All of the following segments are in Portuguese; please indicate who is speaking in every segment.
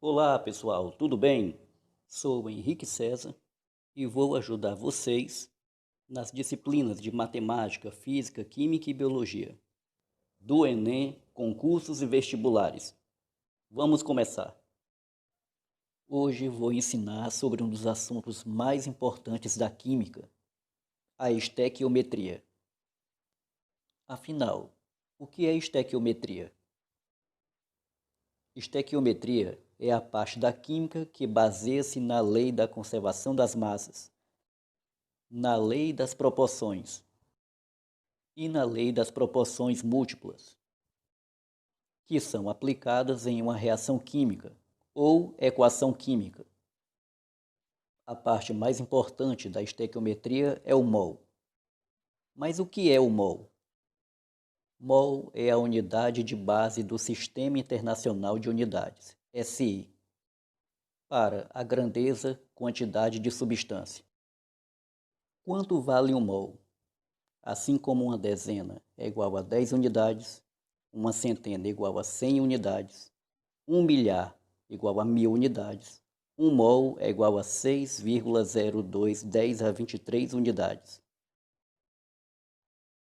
Speaker 1: Olá, pessoal, tudo bem? Sou o Henrique César e vou ajudar vocês nas disciplinas de matemática, física, química e biologia do Enem, concursos e vestibulares. Vamos começar. Hoje vou ensinar sobre um dos assuntos mais importantes da química, a estequiometria. Afinal, o que é estequiometria? Estequiometria é a parte da química que baseia-se na lei da conservação das massas, na lei das proporções e na lei das proporções múltiplas, que são aplicadas em uma reação química ou equação química. A parte mais importante da estequiometria é o mol. Mas o que é o mol? Mol é a unidade de base do Sistema Internacional de Unidades, SI, para a grandeza, quantidade de substância. Quanto vale um mol? Assim como uma dezena é igual a 10 unidades, uma centena é igual a 100 unidades, um milhar igual a 1000 unidades, um mol é igual a 6,0210 a 23 unidades.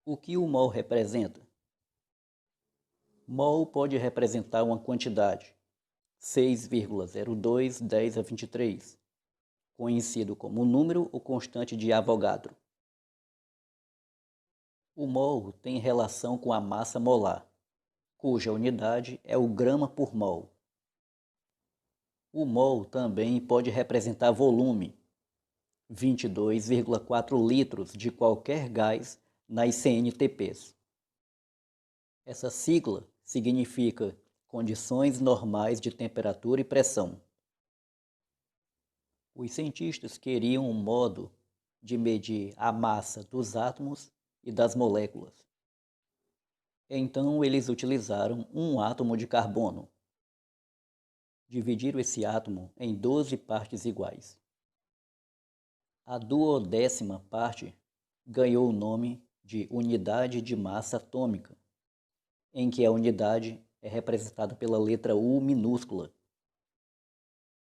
Speaker 1: O que o mol representa? Mol pode representar uma quantidade, 6,0210 a 23, conhecido como número ou constante de Avogadro. O mol tem relação com a massa molar, cuja unidade é o grama por mol. O mol também pode representar volume, 22,4 litros de qualquer gás nas CNTPs. Essa sigla significa condições normais de temperatura e pressão. Os cientistas queriam um modo de medir a massa dos átomos e das moléculas. Então eles utilizaram um átomo de carbono. Dividiram esse átomo em 12 partes iguais. A 12ª parte ganhou o nome de unidade de massa atômica, em que a unidade é representada pela letra U minúscula.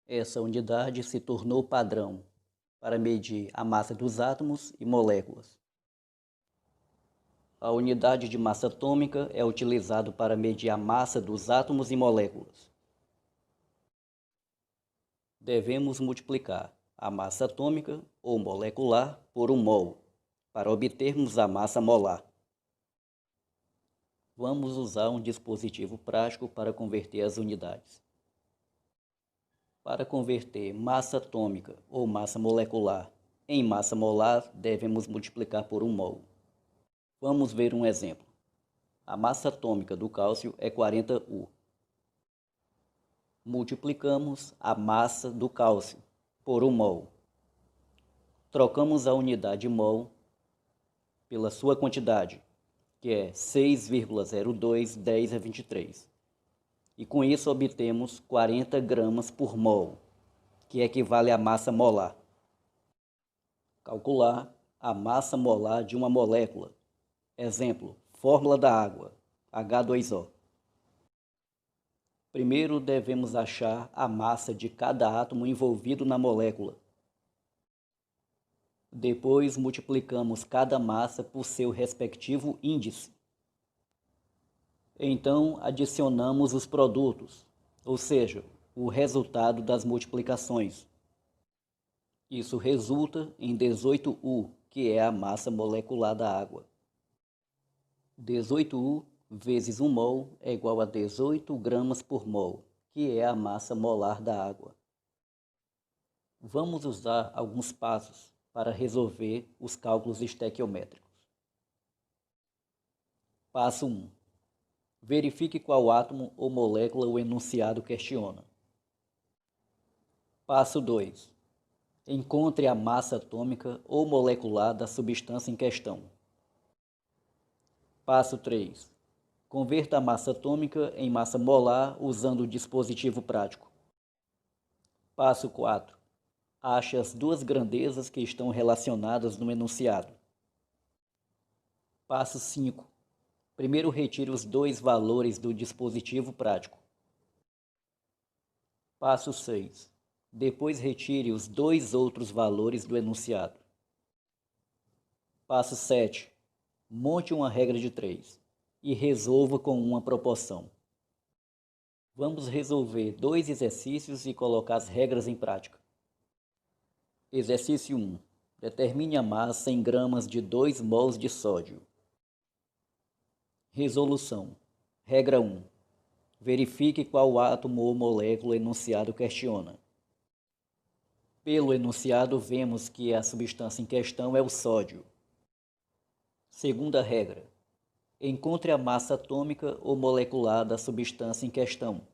Speaker 1: Essa unidade se tornou padrão para medir a massa dos átomos e moléculas. A unidade de massa atômica é utilizada para medir a massa dos átomos e moléculas. Devemos multiplicar a massa atômica ou molecular por um mol, para obtermos a massa molar. Vamos usar um dispositivo prático para converter as unidades. Para converter massa atômica ou massa molecular em massa molar, devemos multiplicar por um mol. Vamos ver um exemplo. A massa atômica do cálcio é 40 U. Multiplicamos a massa do cálcio por um mol. Trocamos a unidade mol pela sua quantidade, que é 6,0210 a 23. E com isso obtemos 40 gramas por mol, que equivale à massa molar. Calcular a massa molar de uma molécula. Exemplo, fórmula da água, H2O. Primeiro devemos achar a massa de cada átomo envolvido na molécula. Depois multiplicamos cada massa por seu respectivo índice. Então adicionamos os produtos, ou seja, o resultado das multiplicações. Isso resulta em 18U, que é a massa molecular da água. 18U vezes 1 mol é igual a 18 gramas por mol, que é a massa molar da água. Vamos usar alguns passos para resolver os cálculos estequiométricos. Passo 1. Verifique qual átomo ou molécula o enunciado questiona. Passo 2. Encontre a massa atômica ou molecular da substância em questão. Passo 3. Converta a massa atômica em massa molar usando o dispositivo prático. Passo 4. Ache as duas grandezas que estão relacionadas no enunciado. Passo 5. Primeiro retire os dois valores do dispositivo prático. Passo 6. Depois retire os dois outros valores do enunciado. Passo 7. Monte uma regra de 3 e resolva com uma proporção. Vamos resolver dois exercícios e colocar as regras em prática. Exercício 1. Determine a massa em gramas de 2 mols de sódio. Resolução. Regra 1. Verifique qual átomo ou molécula o enunciado questiona. Pelo enunciado, vemos que a substância em questão é o sódio. Segunda regra. Encontre a massa atômica ou molecular da substância em questão.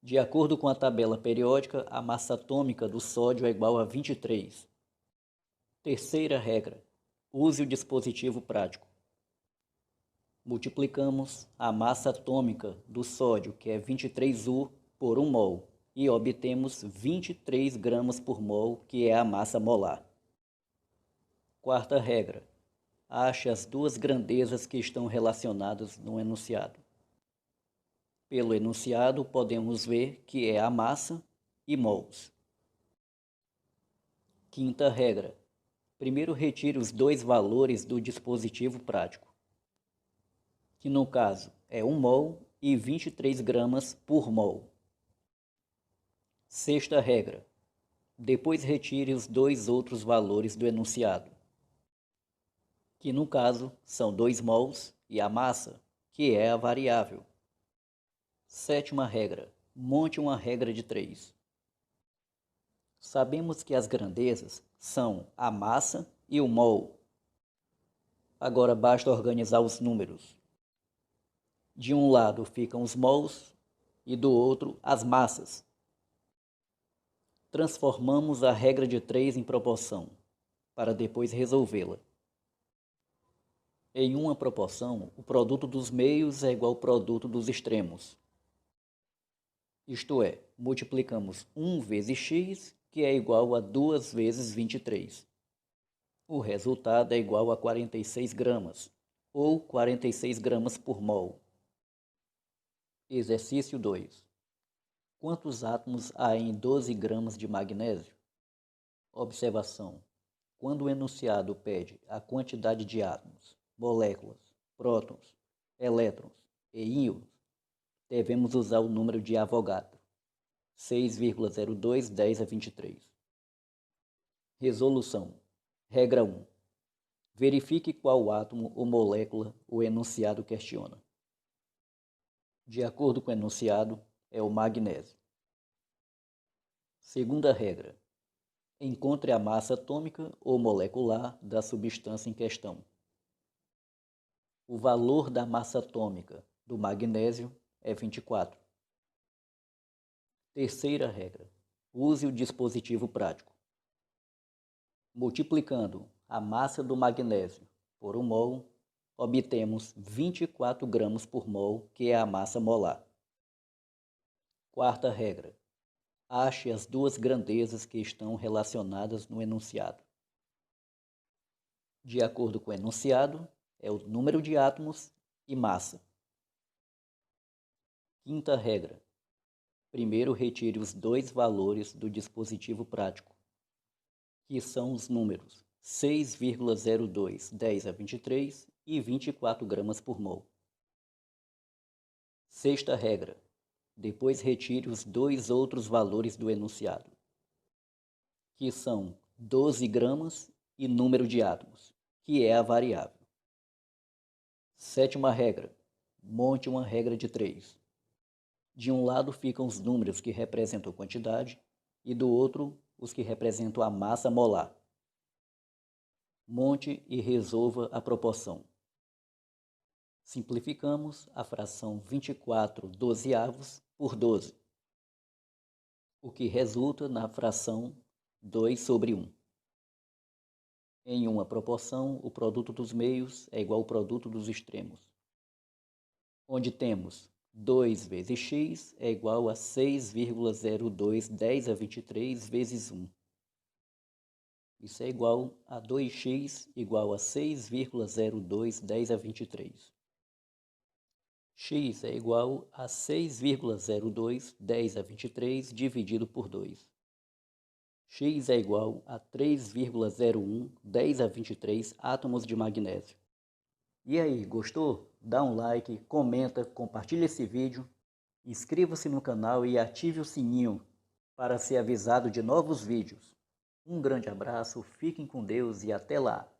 Speaker 1: De acordo com a tabela periódica, a massa atômica do sódio é igual a 23. Terceira regra. Use o dispositivo prático. Multiplicamos a massa atômica do sódio, que é 23U, por 1 mol, e obtemos 23 gramas por mol, que é a massa molar. Quarta regra. Ache as duas grandezas que estão relacionadas no enunciado. Pelo enunciado, podemos ver que é a massa e mols. Quinta regra. Primeiro retire os dois valores do dispositivo prático, que no caso é 1 mol e 23 gramas por mol. Sexta regra. Depois retire os dois outros valores do enunciado, que no caso são 2 mols e a massa, que é a variável. Sétima regra. Monte uma regra de 3. Sabemos que as grandezas são a massa e o mol. Agora basta organizar os números. De um lado ficam os mols e do outro as massas. Transformamos a regra de 3 em proporção, para depois resolvê-la. Em uma proporção, o produto dos meios é igual ao produto dos extremos. Isto é, multiplicamos 1 vezes x, que é igual a 2 vezes 23. O resultado é igual a 46 gramas, ou 46 gramas por mol. Exercício 2. Quantos átomos há em 12 gramas de magnésio? Observação. Quando o enunciado pede a quantidade de átomos, moléculas, prótons, elétrons e íons, devemos usar o número de Avogadro, 6,02 10 a 23. Resolução. Regra 1. Verifique qual átomo ou molécula o enunciado questiona. De acordo com o enunciado, é o magnésio. Segunda regra. Encontre a massa atômica ou molecular da substância em questão. O valor da massa atômica do magnésio é 24. Terceira regra. Use o dispositivo prático. Multiplicando a massa do magnésio por 1 mol, obtemos 24 gramas por mol, que é a massa molar. Quarta regra. Ache as duas grandezas que estão relacionadas no enunciado. De acordo com o enunciado, é o número de átomos e massa. Quinta regra. Primeiro retire os dois valores do dispositivo prático, que são os números 6,02 10 a 23 e 24 gramas por mol. Sexta regra. Depois retire os dois outros valores do enunciado, que são 12 gramas e número de átomos, que é a variável. Sétima regra. Monte uma regra de 3. De um lado ficam os números que representam a quantidade e do outro os que representam a massa molar. Monte e resolva a proporção. Simplificamos a fração 24 dozeavos por 12, o que resulta na fração 2 sobre 1. Em uma proporção, o produto dos meios é igual ao produto dos extremos, onde temos 2 vezes x é igual a 6,02 10 a 23 vezes 1. Isso é igual a 2x igual a 6,02 10 a 23. X é igual a 6,02 10 a 23 dividido por 2. X é igual a 3,01 10 a 23 átomos de magnésio. E aí, gostou? Dá um like, comenta, compartilha esse vídeo, inscreva-se no canal e ative o sininho para ser avisado de novos vídeos. Um grande abraço, fiquem com Deus e até lá!